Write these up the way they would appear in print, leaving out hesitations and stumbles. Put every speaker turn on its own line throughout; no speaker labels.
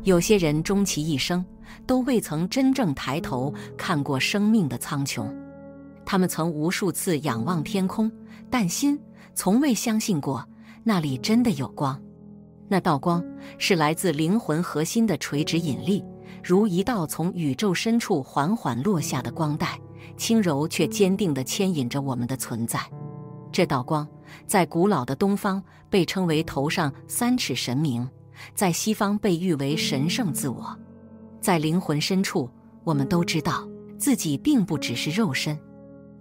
有些人终其一生都未曾真正抬头看过生命的苍穹，他们曾无数次仰望天空，但心从未相信过那里真的有光。那道光是来自灵魂核心的垂直引力，如一道从宇宙深处缓缓落下的光带，轻柔却坚定地牵引着我们的存在。这道光在古老的东方被称为头上三尺神明，在西方被誉为神圣自我。在灵魂深处，我们都知道自己并不只是肉身，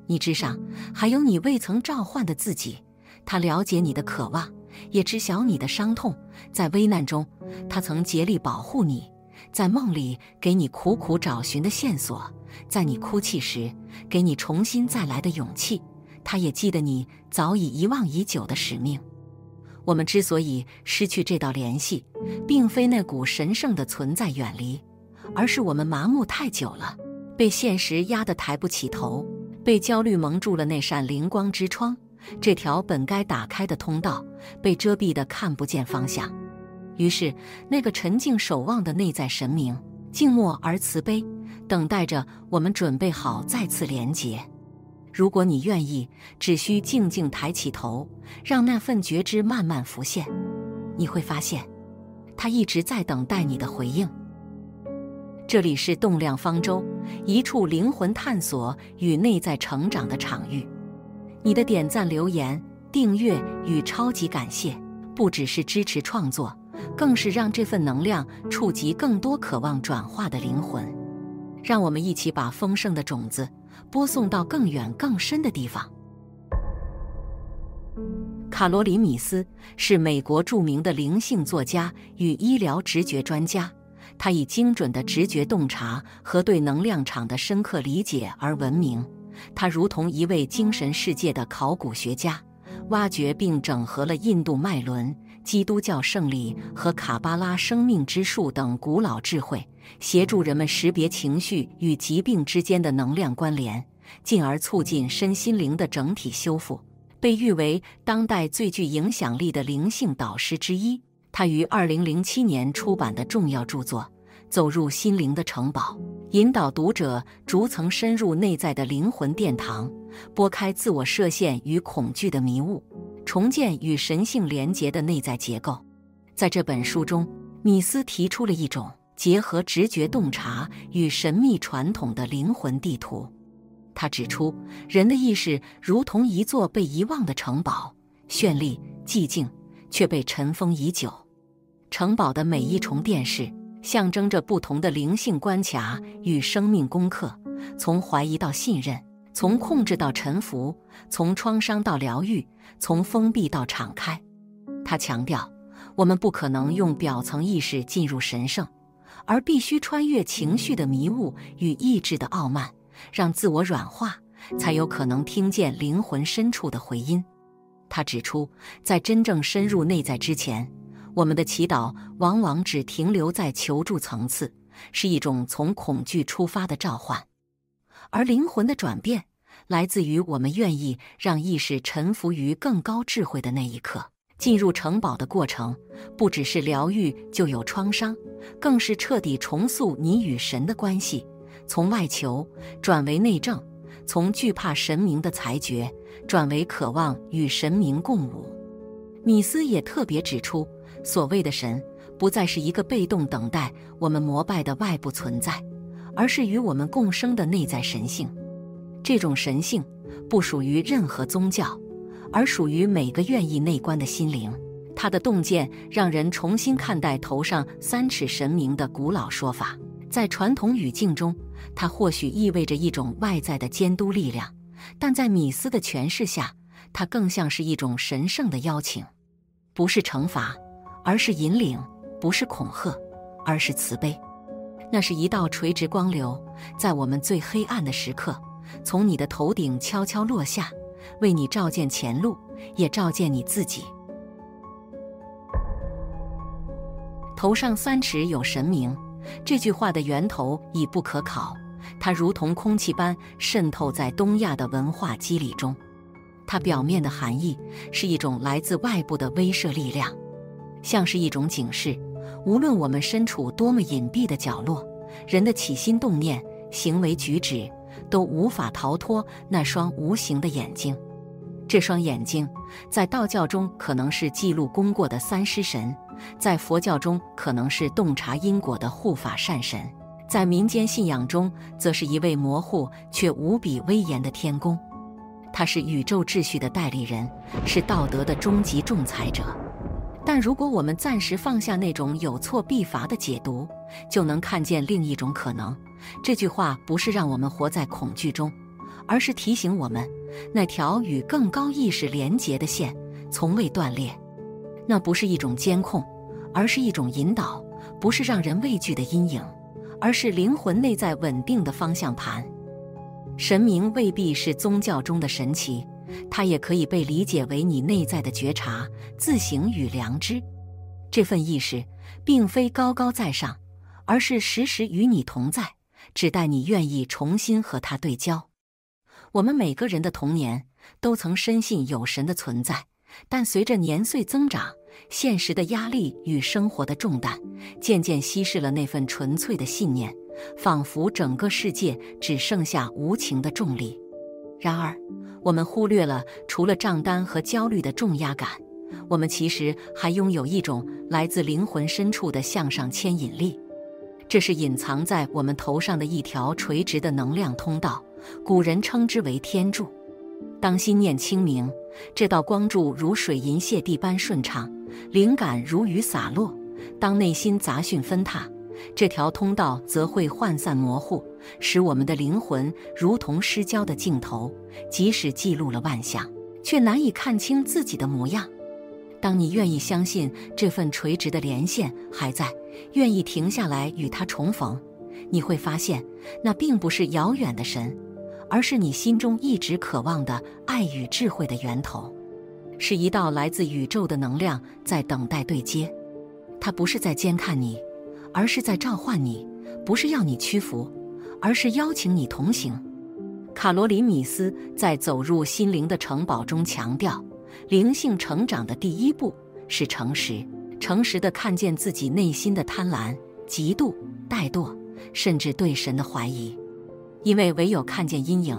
你之上还有你未曾召唤的自己，他了解你的渴望，也知晓你的伤痛。在危难中，他曾竭力保护你，在梦里给你苦苦找寻的线索，在你哭泣时给你重新再来的勇气。他也记得你早已遗忘已久的使命。我们之所以失去这道联系，并非那股神圣的存在远离，而是我们麻木太久了，被现实压得抬不起头，被焦虑蒙住了那扇灵光之窗，这条本该打开的通道被遮蔽得看不见方向。于是那个沉静守望的内在神明，静默而慈悲，等待着我们准备好再次连结。如果你愿意，只需静静抬起头，让那份觉知慢慢浮现，你会发现它一直在等待你的回应。这里是动量方舟，一处灵魂探索与内在成长的场域。你的点赞、留言、订阅与超级感谢，不只是支持创作，更是让这份能量触及更多渴望转化的灵魂。让我们一起把丰盛的种子播送到更远更深的地方。卡罗琳·米斯是美国著名的灵性作家与医疗直觉专家，他以精准的直觉洞察和对能量场的深刻理解而闻名。他如同一位精神世界的考古学家，挖掘并整合了印度脉轮、基督教圣礼和卡巴拉生命之树等古老智慧，协助人们识别情绪与疾病之间的能量关联，进而促进身心灵的整体修复。被誉为当代最具影响力的灵性导师之一，他于2007年出版的重要著作《走入心灵的城堡》，引导读者逐层深入内在的灵魂殿堂，拨开自我设限与恐惧的迷雾，重建与神性连结的内在结构。在这本书中，米斯提出了一种结合直觉洞察与神秘传统的灵魂地图。他指出，人的意识如同一座被遗忘的城堡，绚丽寂静，却被尘封已久。城堡的每一重殿室象征着不同的灵性关卡与生命功课，从怀疑到信任，从控制到臣服，从创伤到疗愈，从封闭到敞开。他强调，我们不可能用表层意识进入神圣，而必须穿越情绪的迷雾与意志的傲慢，让自我软化，才有可能听见灵魂深处的回音。他指出，在真正深入内在之前，我们的祈祷往往只停留在求助层次，是一种从恐惧出发的召唤。而灵魂的转变，来自于我们愿意让意识臣服于更高智慧的那一刻。进入城堡的过程，不只是疗愈就有创伤，更是彻底重塑你与神的关系，从外求转为内政，从惧怕神明的裁决转为渴望与神明共舞。米斯也特别指出，所谓的神不再是一个被动等待我们膜拜的外部存在，而是与我们共生的内在神性。这种神性不属于任何宗教，而属于每个愿意内观的心灵。它的洞见让人重新看待头上三尺神明的古老说法。在传统语境中，它或许意味着一种外在的监督力量，但在米斯的诠释下，它更像是一种神圣的邀请，不是惩罚，而是引领；不是恐吓，而是慈悲。那是一道垂直光流，在我们最黑暗的时刻，从你的头顶悄悄落下，为你照见前路，也照见你自己。头上三尺有神明，这句话的源头已不可考，它如同空气般渗透在东亚的文化肌理中。它表面的含义是一种来自外部的威慑力量，像是一种警示，无论我们身处多么隐蔽的角落，人的起心动念、行为举止都无法逃脱那双无形的眼睛。这双眼睛，在道教中可能是记录功过的三尸神，在佛教中可能是洞察因果的护法善神，在民间信仰中，则是一位模糊却无比威严的天公。他是宇宙秩序的代理人，是道德的终极仲裁者。但如果我们暂时放下那种有错必罚的解读，就能看见另一种可能。这句话不是让我们活在恐惧中，而是提醒我们，那条与更高意识连结的线从未断裂。那不是一种监控，而是一种引导；不是让人畏惧的阴影，而是灵魂内在稳定的方向盘。神明未必是宗教中的神奇，它也可以被理解为你内在的觉察、自省与良知。这份意识并非高高在上，而是时时与你同在，只待你愿意重新和它对焦。我们每个人的童年都曾深信有神的存在，但随着年岁增长，现实的压力与生活的重担渐渐稀释了那份纯粹的信念，仿佛整个世界只剩下无情的重力。然而，我们忽略了除了账单和焦虑的重压感，我们其实还拥有一种来自灵魂深处的向上牵引力。这是隐藏在我们头上的一条垂直的能量通道，古人称之为天柱。当心念清明，这道光柱如水银泻地般顺畅，灵感如雨洒落；当内心杂讯纷沓，这条通道则会涣散模糊，使我们的灵魂如同失焦的镜头，即使记录了万象，却难以看清自己的模样。当你愿意相信这份垂直的连线还在，愿意停下来与它重逢，你会发现，那并不是遥远的神，而是你心中一直渴望的爱与智慧的源头，是一道来自宇宙的能量在等待对接。它不是在监看你，而是在召唤你；不是要你屈服，而是邀请你同行。卡罗琳·米斯在《走入心灵的城堡》中强调，灵性成长的第一步是诚实，诚实地看见自己内心的贪婪、嫉妒、怠惰，甚至对神的怀疑。因为唯有看见阴影，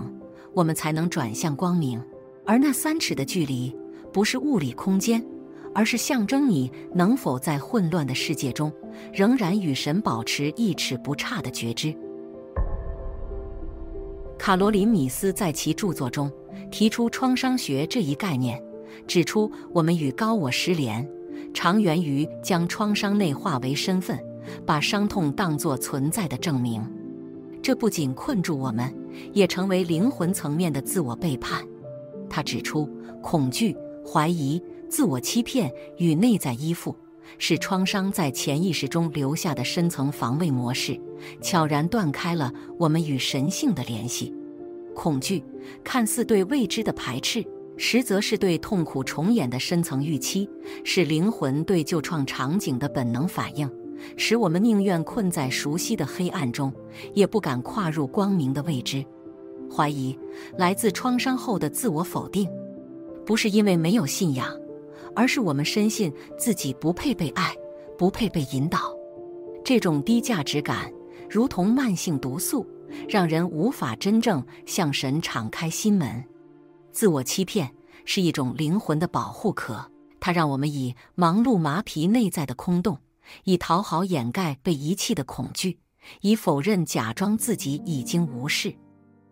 我们才能转向光明。而那3尺的距离，不是物理空间，而是象征你能否在混乱的世界中，仍然与神保持1尺不差的觉知。卡罗琳·米斯在其著作中提出创伤学这一概念，指出我们与高我失联，常源于将创伤内化为身份，把伤痛当作存在的证明。这不仅困住我们，也成为灵魂层面的自我背叛。他指出，恐惧、怀疑、自我欺骗与内在依附，是创伤在潜意识中留下的深层防卫模式，悄然断开了我们与神性的联系。恐惧看似对未知的排斥，实则是对痛苦重演的深层预期，是灵魂对旧创场景的本能反应，使我们宁愿困在熟悉的黑暗中，也不敢跨入光明的未知。怀疑来自创伤后的自我否定，不是因为没有信仰，而是我们深信自己不配被爱，不配被引导。这种低价值感如同慢性毒素，让人无法真正向神敞开心门。自我欺骗是一种灵魂的保护壳，它让我们以忙碌麻痹内在的空洞，以讨好掩盖被遗弃的恐惧，以否认假装自己已经无视。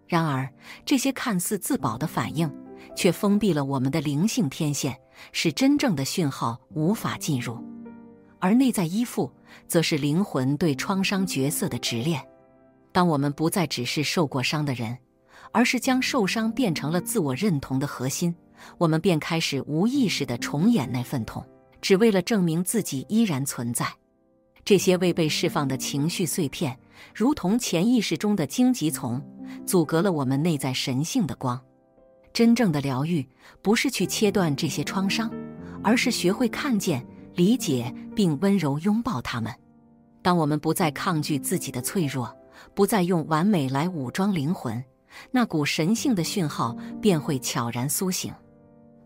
然而，这些看似自保的反应，却封闭了我们的灵性天线，使真正的讯号无法进入。而内在依附，则是灵魂对创伤角色的执念。当我们不再只是受过伤的人，而是将受伤变成了自我认同的核心，我们便开始无意识地重演那份痛，只为了证明自己依然存在。这些未被释放的情绪碎片，如同潜意识中的荆棘丛，阻隔了我们内在神性的光。真正的疗愈，不是去切断这些创伤，而是学会看见、理解并温柔拥抱它们。当我们不再抗拒自己的脆弱，不再用完美来武装灵魂，那股神性的讯号便会悄然苏醒。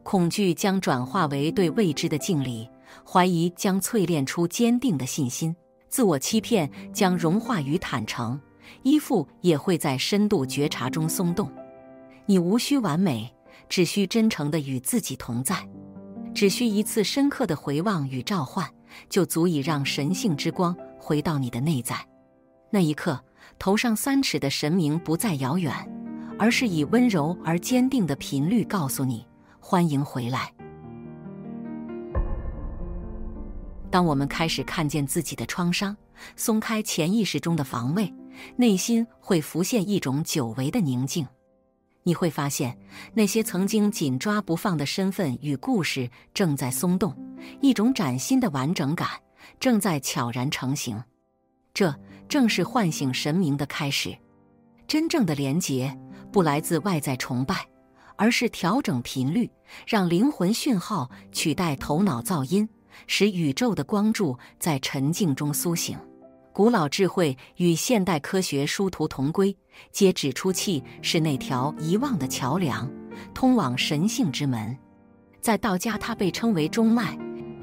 恐惧将转化为对未知的敬礼，怀疑将淬炼出坚定的信心，自我欺骗将融化于坦诚，依附也会在深度觉察中松动。你无需完美，只需真诚地与自己同在，只需一次深刻的回望与召唤，就足以让神性之光回到你的内在。那一刻，头上3尺的神明不再遥远，而是以温柔而坚定的频率告诉你：欢迎回来。当我们开始看见自己的创伤，松开潜意识中的防卫，内心会浮现一种久违的宁静。你会发现，那些曾经紧抓不放的身份与故事正在松动，一种崭新的完整感正在悄然成型。这正是唤醒神明的开始。真正的连结不来自外在崇拜，而是调整频率，让灵魂讯号取代头脑噪音，使宇宙的光柱在沉静中苏醒。古老智慧与现代科学殊途同归，皆指出气是那条遗忘的桥梁，通往神性之门。在道家，它被称为中脉，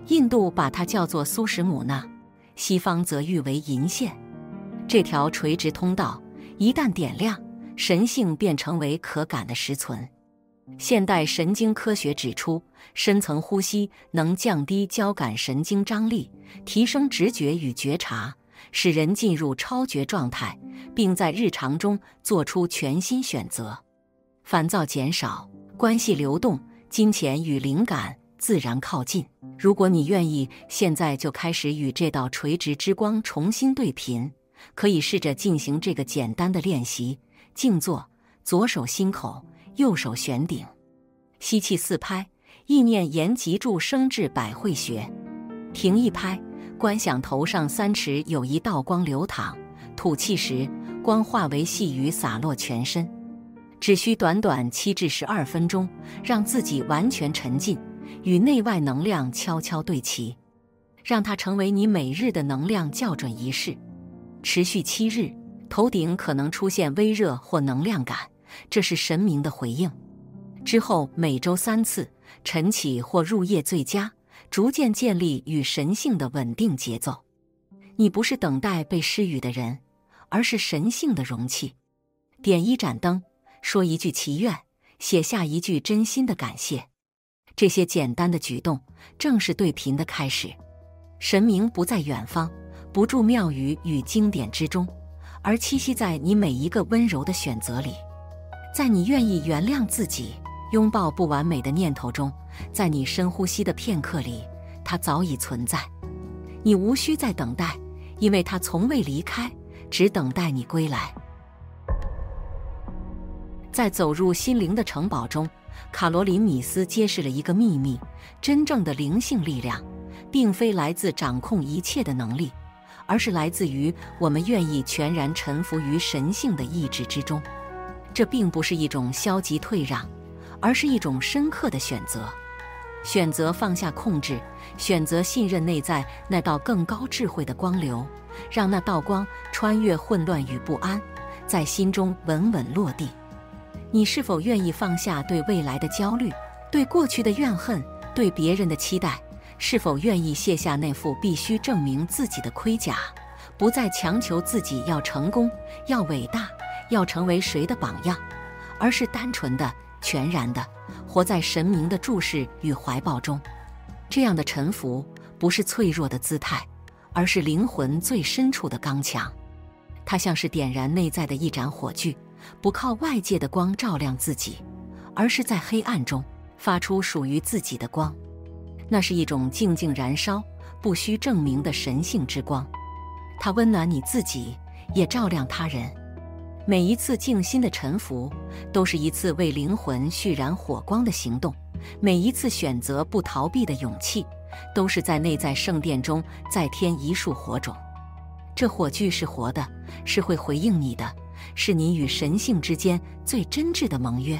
印度把它叫做苏什姆纳，西方则誉为银线。这条垂直通道一旦点亮，神性便成为可感的实存。现代神经科学指出，深层呼吸能降低交感神经张力，提升直觉与觉察，使人进入超觉状态，并在日常中做出全新选择。烦躁减少，关系流动，金钱与灵感自然靠近。如果你愿意，现在就开始与这道垂直之光重新对频，可以试着进行这个简单的练习：静坐，左手心口，右手悬顶，吸气4拍，意念沿脊柱升至百会穴，停1拍，观想头上3尺有一道光流淌，吐气时光化为细雨洒落全身。只需短短7至12分钟，让自己完全沉浸，与内外能量悄悄对齐，让它成为你每日的能量校准仪式。持续7日，头顶可能出现微热或能量感，这是神明的回应。之后每周3次，晨起或入夜最佳，逐渐建立与神性的稳定节奏。你不是等待被施予的人，而是神性的容器。点1盏灯，说一句祈愿，写下一句真心的感谢。这些简单的举动，正是对频的开始。神明不在远方，不住庙宇与经典之中，而栖息在你每一个温柔的选择里。在你愿意原谅自己，拥抱不完美的念头中，在你深呼吸的片刻里，它早已存在。你无需再等待，因为它从未离开，只等待你归来。在走入心灵的城堡中，卡罗琳·米斯揭示了一个秘密：真正的灵性力量，并非来自掌控一切的能力，而是来自于我们愿意全然臣服于神性的意志之中。这并不是一种消极退让，而是一种深刻的选择。选择放下控制，选择信任内在那道更高智慧的光流，让那道光穿越混乱与不安，在心中稳稳落地。你是否愿意放下对未来的焦虑，对过去的怨恨，对别人的期待？是否愿意卸下那副必须证明自己的盔甲，不再强求自己要成功、要伟大、要成为谁的榜样，而是单纯的、全然的活在神明的注视与怀抱中？这样的臣服不是脆弱的姿态，而是灵魂最深处的刚强。它像是点燃内在的一盏火炬，不靠外界的光照亮自己，而是在黑暗中发出属于自己的光。那是一种静静燃烧、不需证明的神性之光，它温暖你自己，也照亮他人。每一次静心的臣服，都是一次为灵魂蓄燃火光的行动；每一次选择不逃避的勇气，都是在内在圣殿中再添一束火种。这火炬是活的，是会回应你的，是你与神性之间最真挚的盟约。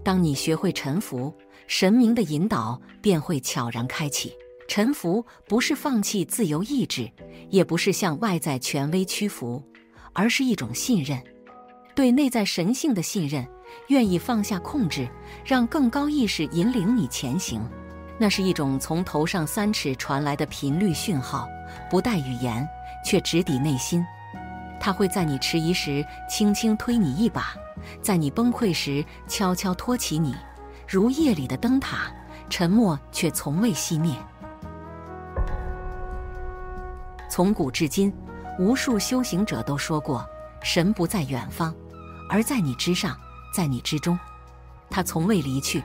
当你学会臣服，神明的引导便会悄然开启。臣服不是放弃自由意志，也不是向外在权威屈服，而是一种信任，对内在神性的信任，愿意放下控制，让更高意识引领你前行。那是一种从头上3尺传来的频率讯号，不带语言，却直抵内心。它会在你迟疑时轻轻推你一把，在你崩溃时悄悄托起你，如夜里的灯塔，沉默却从未熄灭。从古至今，无数修行者都说过，神不在远方，而在你之上，在你之中。他从未离去，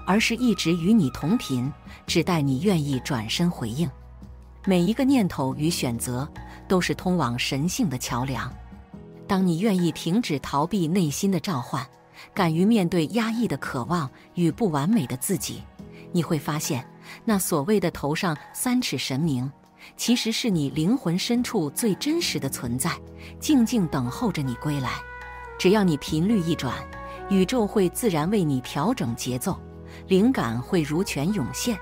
而是一直与你同频，只待你愿意转身回应。每一个念头与选择，都是通往神性的桥梁。当你愿意停止逃避内心的召唤，敢于面对压抑的渴望与不完美的自己，你会发现，那所谓的头上3尺神明，其实是你灵魂深处最真实的存在，静静等候着你归来。只要你频率一转，宇宙会自然为你调整节奏，灵感会如泉涌现，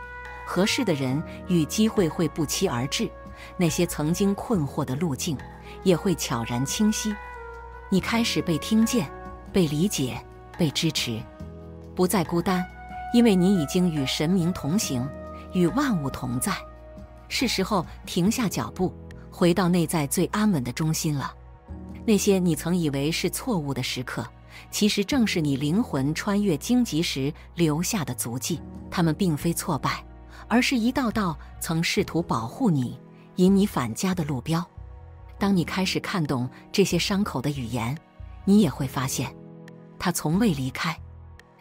合适的人与机会会不期而至，那些曾经困惑的路径也会悄然清晰。你开始被听见，被理解，被支持，不再孤单，因为你已经与神明同行，与万物同在。是时候停下脚步，回到内在最安稳的中心了。那些你曾以为是错误的时刻，其实正是你灵魂穿越荆棘时留下的足迹。它们并非挫败，而是一道道曾试图保护你、引你返家的路标。当你开始看懂这些伤口的语言，你也会发现，它从未离开，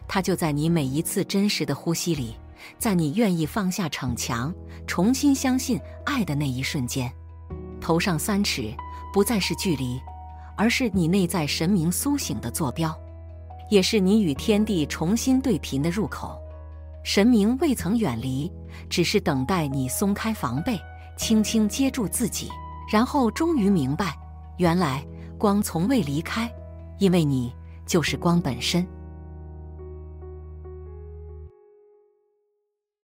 它就在你每一次真实的呼吸里，在你愿意放下逞强，重新相信爱的那一瞬间。头上3尺不再是距离，而是你内在神明苏醒的坐标，也是你与天地重新对频的入口。神明未曾远离，只是等待你松开防备，轻轻接住自己，然后终于明白，原来光从未离开，因为你就是光本身。